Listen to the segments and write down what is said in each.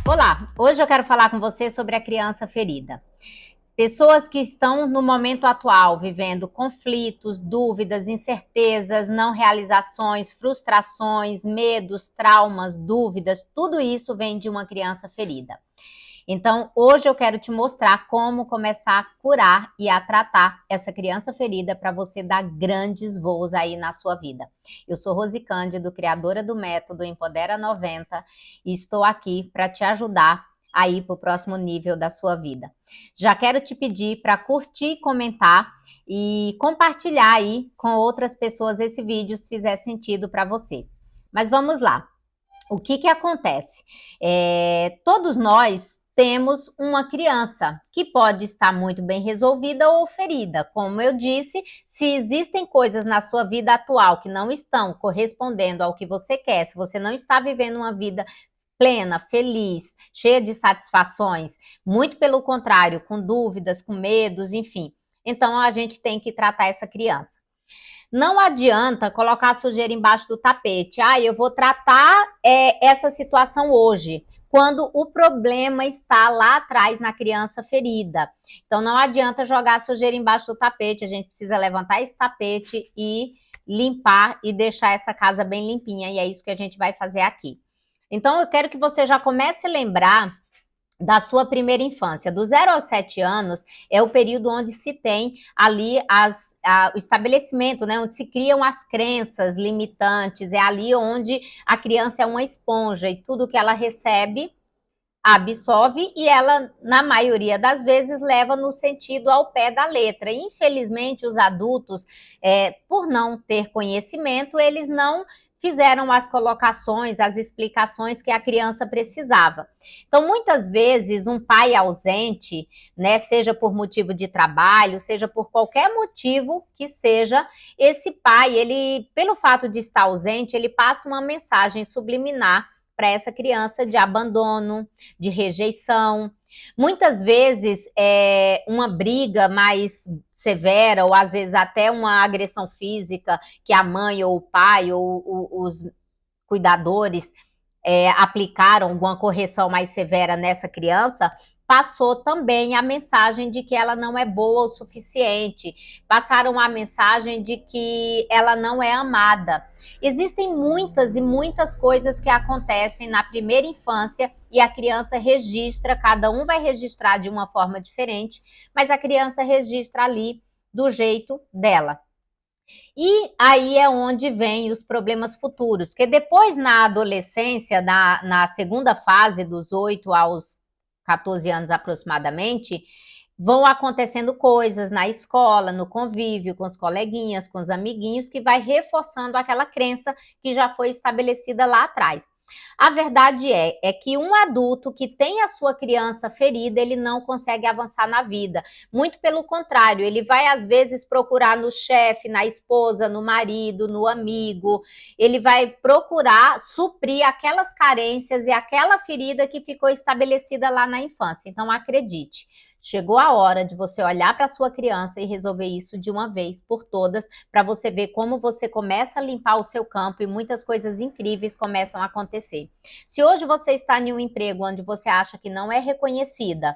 Olá, hoje eu quero falar com você sobre a criança ferida. Pessoas que estão no momento atual vivendo conflitos, dúvidas, incertezas, não realizações, frustrações, medos, traumas, dúvidas, tudo isso vem de uma criança ferida. Então, hoje eu quero te mostrar como começar a curar e a tratar essa criança ferida para você dar grandes voos aí na sua vida. Eu sou Rose Cândido, criadora do método Empodera 90 e estou aqui para te ajudar a ir para o próximo nível da sua vida. Já quero te pedir para curtir, comentar e compartilhar aí com outras pessoas esse vídeo se fizer sentido para você. Mas vamos lá. O que acontece? Todos nós temos uma criança que pode estar muito bem resolvida ou ferida. Como eu disse, se existem coisas na sua vida atual que não estão correspondendo ao que você quer, se você não está vivendo uma vida plena, feliz, cheia de satisfações, muito pelo contrário, com dúvidas, com medos, enfim, então a gente tem que tratar essa criança. Não adianta colocar a sujeira embaixo do tapete. Eu vou tratar essa situação hoje, quando o problema está lá atrás na criança ferida. Então, não adianta jogar a sujeira embaixo do tapete, a gente precisa levantar esse tapete e limpar e deixar essa casa bem limpinha, e é isso que a gente vai fazer aqui. Então, eu quero que você já comece a lembrar da sua primeira infância. Do 0 aos 7 anos é o período onde se tem ali o estabelecimento, né, onde se criam as crenças limitantes, é ali onde a criança é uma esponja e tudo que ela recebe absorve e ela, na maioria das vezes, leva no sentido ao pé da letra. Infelizmente, os adultos, por não ter conhecimento, eles não fizeram as colocações, as explicações que a criança precisava. Então, muitas vezes, um pai ausente, né, seja por motivo de trabalho, seja por qualquer motivo que seja, esse pai, ele, pelo fato de estar ausente, ele passa uma mensagem subliminar para essa criança de abandono, de rejeição. Muitas vezes, uma briga mais severa, ou às vezes até uma agressão física que a mãe ou o pai ou os cuidadores aplicaram alguma correção mais severa nessa criança, passou também a mensagem de que ela não é boa o suficiente, passaram a mensagem de que ela não é amada. Existem muitas e muitas coisas que acontecem na primeira infância e a criança registra, cada um vai registrar de uma forma diferente, mas a criança registra ali do jeito dela. E aí é onde vem os problemas futuros, que depois na adolescência, na segunda fase, dos 8 aos 14 anos aproximadamente, vão acontecendo coisas na escola, no convívio, com os coleguinhas, com os amiguinhos, que vai reforçando aquela crença que já foi estabelecida lá atrás. A verdade é que um adulto que tem a sua criança ferida, ele não consegue avançar na vida. Muito pelo contrário, ele vai às vezes procurar no chefe, na esposa, no marido, no amigo, ele vai procurar suprir aquelas carências e aquela ferida que ficou estabelecida lá na infância. Então, acredite. Chegou a hora de você olhar para a sua criança e resolver isso de uma vez por todas, para você ver como você começa a limpar o seu campo e muitas coisas incríveis começam a acontecer. Se hoje você está em um emprego onde você acha que não é reconhecida,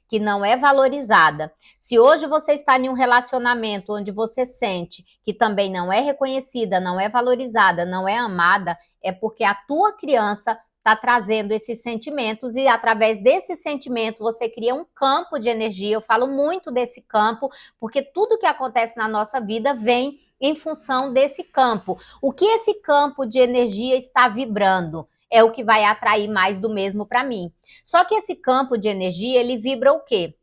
que não é valorizada, se hoje você está em um relacionamento onde você sente que também não é reconhecida, não é valorizada, não é amada, é porque a tua criança está trazendo esses sentimentos e através desse sentimento você cria um campo de energia. Eu falo muito desse campo porque tudo que acontece na nossa vida vem em função desse campo. O que esse campo de energia está vibrando é o que vai atrair mais do mesmo para mim. Só que esse campo de energia, ele vibra o quê?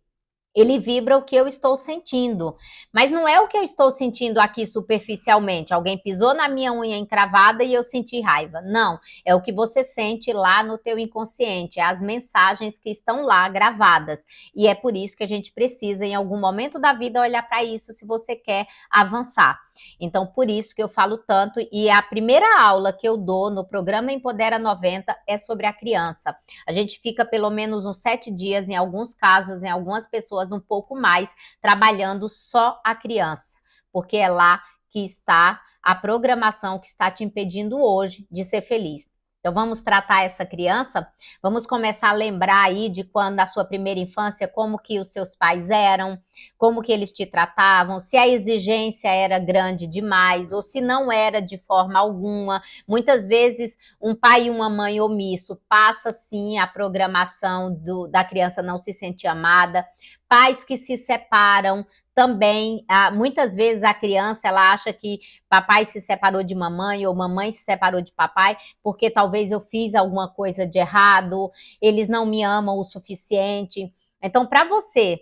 Ele vibra o que eu estou sentindo, mas não é o que eu estou sentindo aqui superficialmente, alguém pisou na minha unha encravada e eu senti raiva, não, é o que você sente lá no teu inconsciente, é as mensagens que estão lá gravadas, e é por isso que a gente precisa em algum momento da vida olhar para isso se você quer avançar. Então, por isso que eu falo tanto, e a primeira aula que eu dou no programa Empodera 90 é sobre a criança. A gente fica pelo menos uns 7 dias, em alguns casos, em algumas pessoas um pouco mais, trabalhando só a criança, porque é lá que está a programação que está te impedindo hoje de ser feliz. Então vamos tratar essa criança, vamos começar a lembrar aí de quando na sua primeira infância, como que os seus pais eram, como que eles te tratavam, se a exigência era grande demais ou se não era de forma alguma. Muitas vezes um pai e uma mãe omisso passa sim a programação da criança não se sentir amada, pais que se separam também, muitas vezes a criança ela acha que papai se separou de mamãe ou mamãe se separou de papai porque talvez eu fiz alguma coisa de errado, eles não me amam o suficiente. Então, para você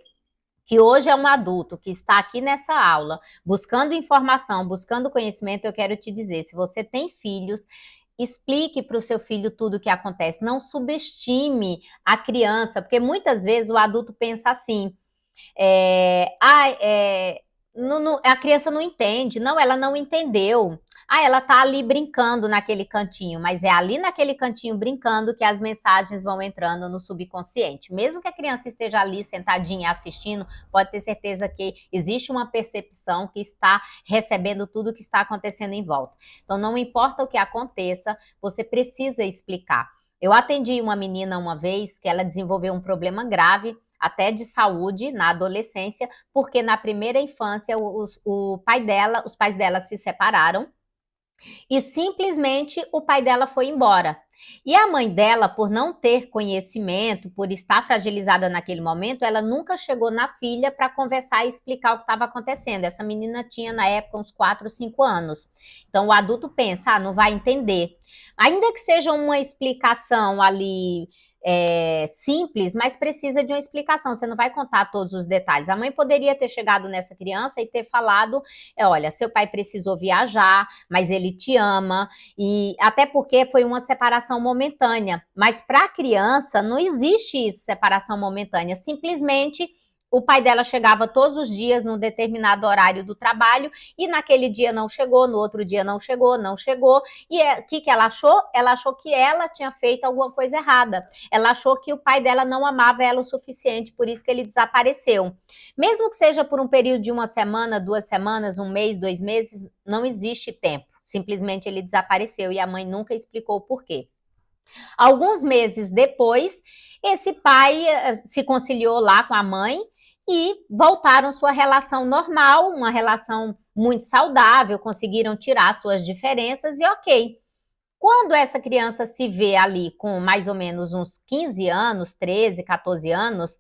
que hoje é um adulto que está aqui nessa aula, buscando informação, buscando conhecimento, eu quero te dizer, se você tem filhos, explique para o seu filho tudo o que acontece, não subestime a criança, porque muitas vezes o adulto pensa assim, a criança não entende. Não, ela não entendeu. Ela tá ali brincando naquele cantinho, mas é ali naquele cantinho brincando que as mensagens vão entrando no subconsciente. Mesmo que a criança esteja ali sentadinha assistindo, pode ter certeza que existe uma percepção que está recebendo tudo o que está acontecendo em volta. Então, não importa o que aconteça, você precisa explicar. Eu atendi uma menina uma vez que ela desenvolveu um problema grave, até de saúde na adolescência, porque na primeira infância os pais dela se separaram e simplesmente o pai dela foi embora. E a mãe dela, por não ter conhecimento, por estar fragilizada naquele momento, ela nunca chegou na filha para conversar e explicar o que estava acontecendo. Essa menina tinha na época uns 4, 5 anos. Então o adulto pensa, não vai entender. Ainda que seja uma explicação ali simples, mas precisa de uma explicação. Você não vai contar todos os detalhes. A mãe poderia ter chegado nessa criança e ter falado, olha, seu pai precisou viajar, mas ele te ama, e até porque foi uma separação momentânea. Mas para a criança não existe isso, separação momentânea. Simplesmente o pai dela chegava todos os dias num determinado horário do trabalho e naquele dia não chegou, no outro dia não chegou. E o que ela achou? Ela achou que ela tinha feito alguma coisa errada. Ela achou que o pai dela não amava ela o suficiente, por isso que ele desapareceu. Mesmo que seja por um período de 1 semana, 2 semanas, 1 mês, 2 meses, não existe tempo. Simplesmente ele desapareceu e a mãe nunca explicou o porquê. Alguns meses depois, esse pai se conciliou lá com a mãe e voltaram sua relação normal, uma relação muito saudável, conseguiram tirar suas diferenças e ok. Quando essa criança se vê ali com mais ou menos uns 15 anos, 13, 14 anos,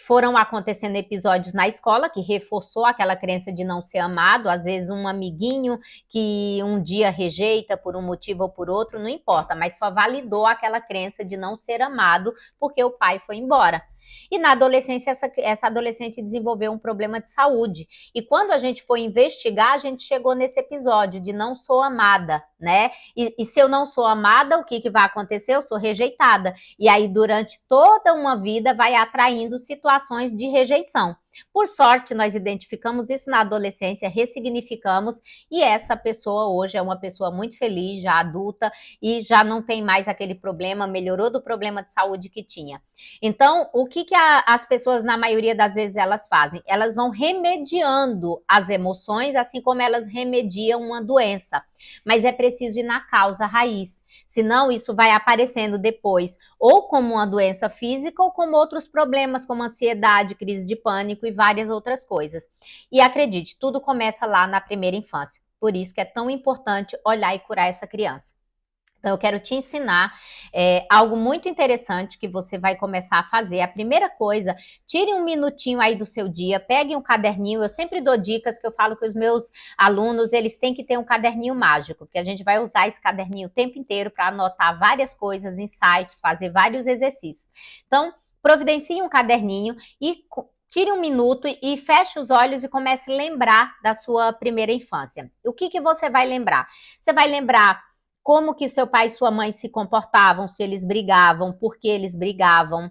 foram acontecendo episódios na escola que reforçou aquela crença de não ser amado, às vezes um amiguinho que um dia rejeita por um motivo ou por outro, não importa, mas só validou aquela crença de não ser amado porque o pai foi embora. E na adolescência, essa adolescente desenvolveu um problema de saúde. E quando a gente foi investigar, a gente chegou nesse episódio de não sou amada, né? E se eu não sou amada, o que vai acontecer? Eu sou rejeitada. E aí, durante toda uma vida, vai atraindo situações de rejeição. Por sorte, nós identificamos isso na adolescência, ressignificamos, e essa pessoa hoje é uma pessoa muito feliz, já adulta, e já não tem mais aquele problema, melhorou do problema de saúde que tinha. Então, o que as pessoas, na maioria das vezes, elas fazem? Elas vão remediando as emoções, assim como elas remediam uma doença. Mas é preciso ir na causa raiz. Senão isso vai aparecendo depois, ou como uma doença física, ou como outros problemas, como ansiedade, crise de pânico e várias outras coisas. E acredite, tudo começa lá na primeira infância. Por isso que é tão importante olhar e curar essa criança. Então, eu quero te ensinar algo muito interessante que você vai começar a fazer. A primeira coisa, tire um minutinho aí do seu dia, pegue um caderninho. Eu sempre dou dicas que eu falo que os meus alunos, eles têm que ter um caderninho mágico, porque a gente vai usar esse caderninho o tempo inteiro para anotar várias coisas, insights, fazer vários exercícios. Então, providencie um caderninho e tire um minuto e feche os olhos e comece a lembrar da sua primeira infância. O que você vai lembrar? Você vai lembrar como que seu pai e sua mãe se comportavam, se eles brigavam, por que eles brigavam.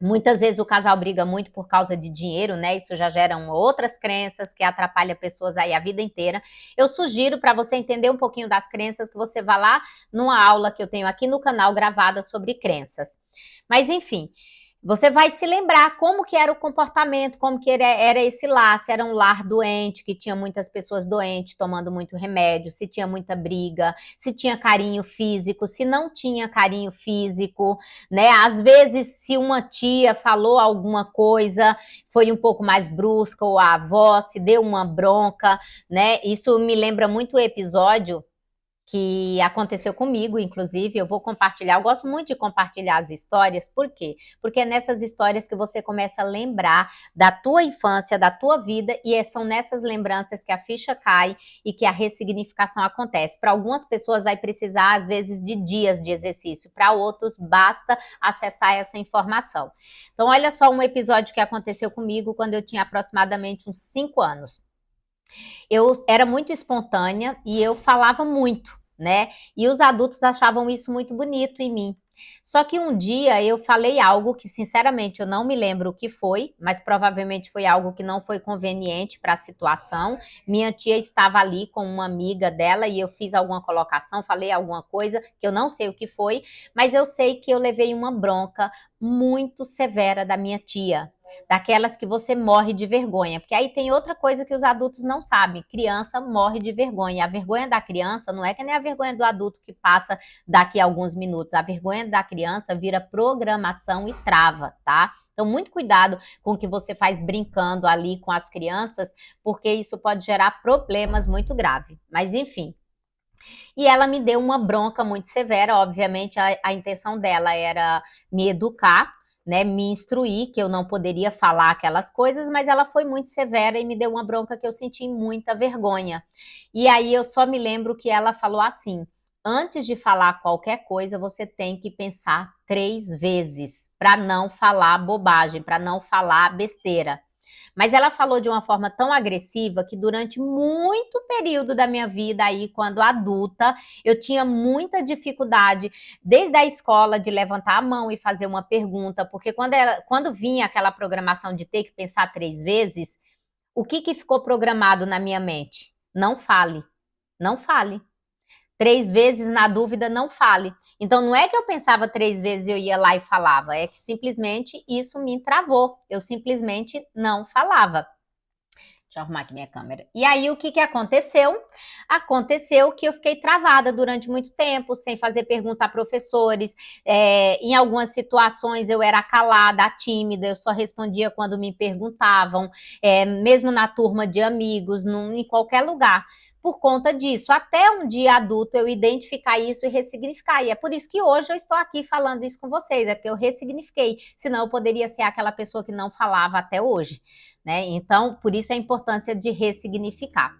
Muitas vezes o casal briga muito por causa de dinheiro, né? Isso já gera outras crenças que atrapalham pessoas aí a vida inteira. Eu sugiro para você entender um pouquinho das crenças que você vá lá numa aula que eu tenho aqui no canal gravada sobre crenças. Mas enfim, Você vai se lembrar como que era o comportamento, como que era esse lar, se era um lar doente, que tinha muitas pessoas doentes, tomando muito remédio, se tinha muita briga, se tinha carinho físico, se não tinha carinho físico, né? Às vezes, se uma tia falou alguma coisa, foi um pouco mais brusca, ou a avó se deu uma bronca, né? Isso me lembra muito o episódio que aconteceu comigo, inclusive, eu vou compartilhar, eu gosto muito de compartilhar as histórias, por quê? Porque é nessas histórias que você começa a lembrar da tua infância, da tua vida, e são nessas lembranças que a ficha cai e que a ressignificação acontece. Para algumas pessoas vai precisar, às vezes, de dias de exercício, para outros basta acessar essa informação. Então, olha só um episódio que aconteceu comigo quando eu tinha aproximadamente uns 5 anos. Eu era muito espontânea e eu falava muito, né? E os adultos achavam isso muito bonito em mim. Só que um dia eu falei algo que, sinceramente, eu não me lembro o que foi, mas provavelmente foi algo que não foi conveniente para a situação. Minha tia estava ali com uma amiga dela e eu fiz alguma colocação, falei alguma coisa que eu não sei o que foi, mas eu sei que eu levei uma bronca muito severa da minha tia, daquelas que você morre de vergonha, porque aí tem outra coisa que os adultos não sabem, criança morre de vergonha, a vergonha da criança não é que nem a vergonha do adulto que passa daqui a alguns minutos, a vergonha da criança vira programação e trava, tá? Então, muito cuidado com o que você faz brincando ali com as crianças, porque isso pode gerar problemas muito graves, mas enfim. E ela me deu uma bronca muito severa, obviamente a intenção dela era me educar, né, me instruir que eu não poderia falar aquelas coisas, mas ela foi muito severa e me deu uma bronca que eu senti muita vergonha. E aí eu só me lembro que ela falou assim: antes de falar qualquer coisa, você tem que pensar 3 vezes para não falar bobagem, para não falar besteira. Mas ela falou de uma forma tão agressiva que durante muito período da minha vida aí, quando adulta, eu tinha muita dificuldade, desde a escola, de levantar a mão e fazer uma pergunta, porque quando vinha aquela programação de ter que pensar 3 vezes, o que ficou programado na minha mente? Não fale, não fale. 3 vezes na dúvida, não fale. Então, não é que eu pensava 3 vezes e eu ia lá e falava, é que simplesmente isso me travou. Eu simplesmente não falava. Deixa eu arrumar aqui minha câmera. E aí, o que aconteceu? Aconteceu que eu fiquei travada durante muito tempo, sem fazer pergunta a professores. Em algumas situações, eu era calada, tímida, eu só respondia quando me perguntavam, mesmo na turma de amigos, em qualquer lugar. Por conta disso, até um dia adulto eu identificar isso e ressignificar. E é por isso que hoje eu estou aqui falando isso com vocês, é porque eu ressignifiquei, senão eu poderia ser aquela pessoa que não falava até hoje, né? Então, por isso a importância de ressignificar.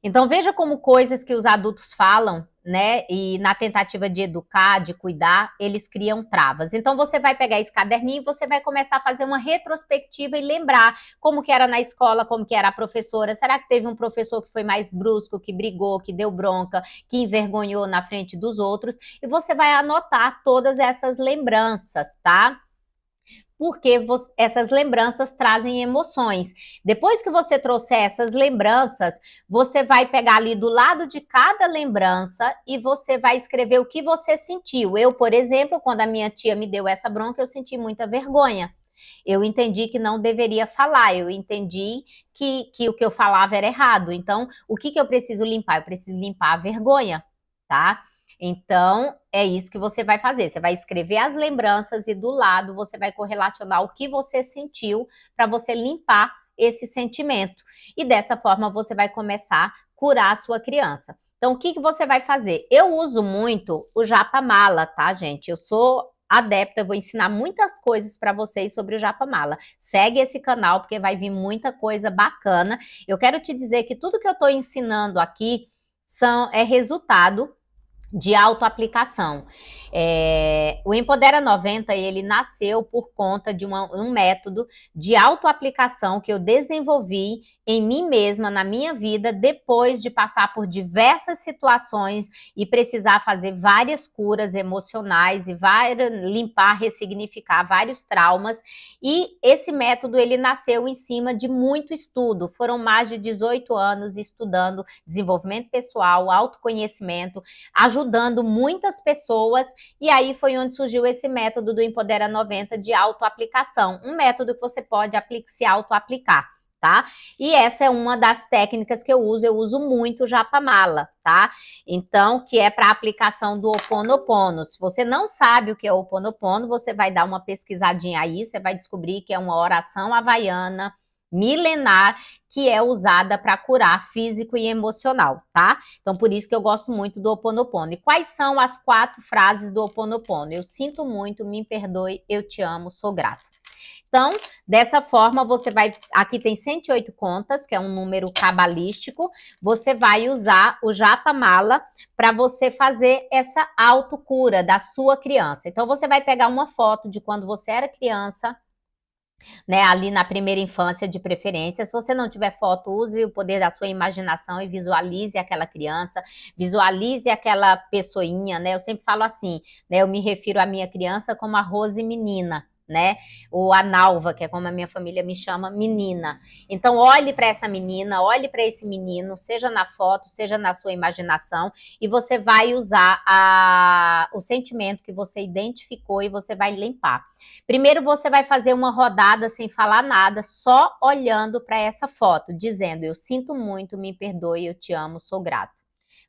Então, veja como coisas que os adultos falam, né, e na tentativa de educar, de cuidar, eles criam travas. Então, você vai pegar esse caderninho e você vai começar a fazer uma retrospectiva e lembrar como que era na escola, como que era a professora. Será que teve um professor que foi mais brusco, que brigou, que deu bronca, que envergonhou na frente dos outros? E você vai anotar todas essas lembranças, tá? Porque essas lembranças trazem emoções. Depois que você trouxer essas lembranças, você vai pegar ali do lado de cada lembrança e você vai escrever o que você sentiu. Eu, por exemplo, quando a minha tia me deu essa bronca, eu senti muita vergonha. Eu entendi que não deveria falar, eu entendi que o que eu falava era errado. Então, o que eu preciso limpar? Eu preciso limpar a vergonha, tá? Então, é isso que você vai fazer. Você vai escrever as lembranças e do lado você vai correlacionar o que você sentiu para você limpar esse sentimento. E dessa forma você vai começar a curar a sua criança. Então, o que você vai fazer? Eu uso muito o Japamala, tá, gente? Eu sou adepta, eu vou ensinar muitas coisas para vocês sobre o Japamala. Segue esse canal porque vai vir muita coisa bacana. Eu quero te dizer que tudo que eu estou ensinando aqui é resultado de autoaplicação. O Empodera 90, ele nasceu por conta de um método de autoaplicação que eu desenvolvi em mim mesma, na minha vida, depois de passar por diversas situações e precisar fazer várias curas emocionais e limpar, ressignificar vários traumas. E esse método, ele nasceu em cima de muito estudo. Foram mais de 18 anos estudando desenvolvimento pessoal, autoconhecimento, ajudando ajudando muitas pessoas, e aí foi onde surgiu esse método do Empodera 90 de autoaplicação, um método que você pode se auto-aplicar. Tá? E essa é uma das técnicas que eu uso muito o Japamala, tá? Então, que é para aplicação do Ho Oponopono. Se você não sabe o que é o Ho Oponopono, você vai dar uma pesquisadinha aí, você vai descobrir que é uma oração havaiana milenar que é usada para curar físico e emocional, tá? Então, por isso que eu gosto muito do Ho Oponopono. E quais são as 4 frases do Ho Oponopono? Eu sinto muito, me perdoe, eu te amo, sou grato. Então, dessa forma, você vai... Aqui tem 108 contas, que é um número cabalístico. Você vai usar o Japamala para você fazer essa autocura da sua criança. Então, você vai pegar uma foto de quando você era criança, né, ali na primeira infância de preferência. Se você não tiver foto, use o poder da sua imaginação e visualize aquela criança, visualize aquela pessoinha, né? Eu sempre falo assim, né? Eu me refiro à minha criança como a Rose menina, né? Ou a Nalva, que é como a minha família me chama, menina. Então, olhe para essa menina, olhe para esse menino, seja na foto, seja na sua imaginação, e você vai usar o sentimento que você identificou e você vai limpar. Primeiro, você vai fazer uma rodada sem falar nada, só olhando para essa foto, dizendo: eu sinto muito, me perdoe, eu te amo, sou grato.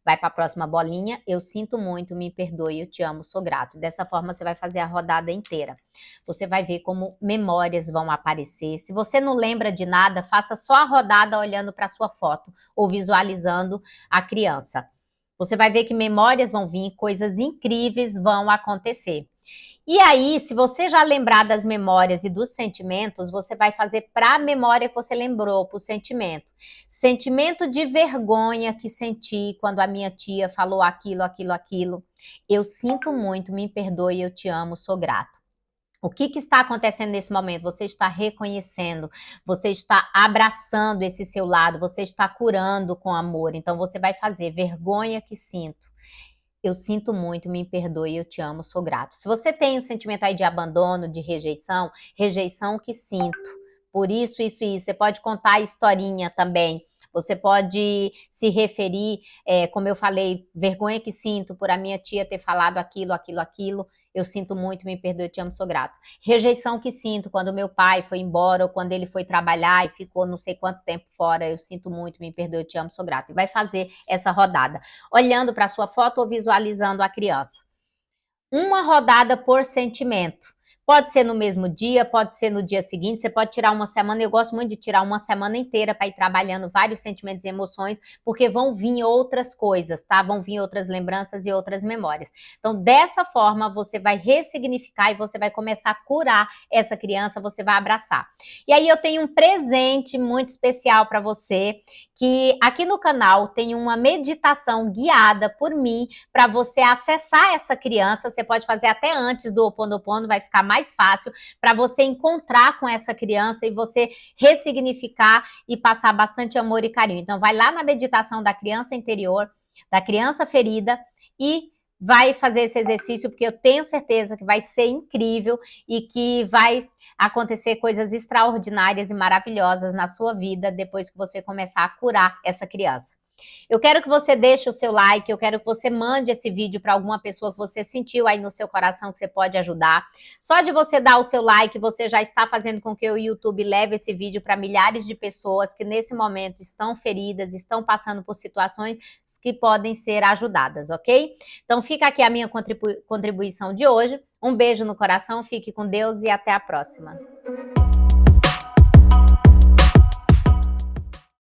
Vai para a próxima bolinha, eu sinto muito, me perdoe, eu te amo, sou grato. Dessa forma, você vai fazer a rodada inteira. Você vai ver como memórias vão aparecer. Se você não lembra de nada, faça só a rodada olhando para a sua foto ou visualizando a criança. Você vai ver que memórias vão vir, coisas incríveis vão acontecer. E aí, se você já lembrar das memórias e dos sentimentos, você vai fazer para a memória que você lembrou, para o sentimento. Sentimento de vergonha que senti quando a minha tia falou aquilo, aquilo, aquilo. Eu sinto muito, me perdoe, eu te amo, sou grato. O que está acontecendo nesse momento? Você está reconhecendo, você está abraçando esse seu lado, você está curando com amor. Então, você vai fazer vergonha que sinto. Eu sinto muito, me perdoe, eu te amo, sou grato. Se você tem um sentimento aí de abandono, de rejeição, rejeição que sinto, por isso, isso e isso. Você pode contar a historinha também. Você pode se referir, como eu falei, vergonha que sinto por a minha tia ter falado aquilo, aquilo, aquilo. Eu sinto muito, me perdoe, eu te amo, sou grato. Rejeição que sinto quando meu pai foi embora ou quando ele foi trabalhar e ficou não sei quanto tempo fora. Eu sinto muito, me perdoe, eu te amo, sou grato. E vai fazer essa rodada, olhando para a sua foto ou visualizando a criança. Uma rodada por sentimento. Pode ser no mesmo dia, pode ser no dia seguinte, você pode tirar uma semana. Eu gosto muito de tirar uma semana inteira para ir trabalhando vários sentimentos e emoções, porque vão vir outras coisas, tá? Vão vir outras lembranças e outras memórias. Então, dessa forma, você vai ressignificar e você vai começar a curar essa criança, você vai abraçar. E aí eu tenho um presente muito especial para você, que aqui no canal tem uma meditação guiada por mim para você acessar essa criança. Você pode fazer até antes do Ho Oponopono, vai ficar mais fácil para você encontrar com essa criança e você ressignificar e passar bastante amor e carinho. Então, vai lá na meditação da criança interior, da criança ferida e vai fazer esse exercício, porque eu tenho certeza que vai ser incrível e que vai acontecer coisas extraordinárias e maravilhosas na sua vida depois que você começar a curar essa criança. Eu quero que você deixe o seu like, eu quero que você mande esse vídeo para alguma pessoa que você sentiu aí no seu coração que você pode ajudar. Só de você dar o seu like, você já está fazendo com que o YouTube leve esse vídeo para milhares de pessoas que nesse momento estão feridas, estão passando por situações que podem ser ajudadas, ok? Então fica aqui a minha contribuição de hoje. Um beijo no coração, fique com Deus e até a próxima.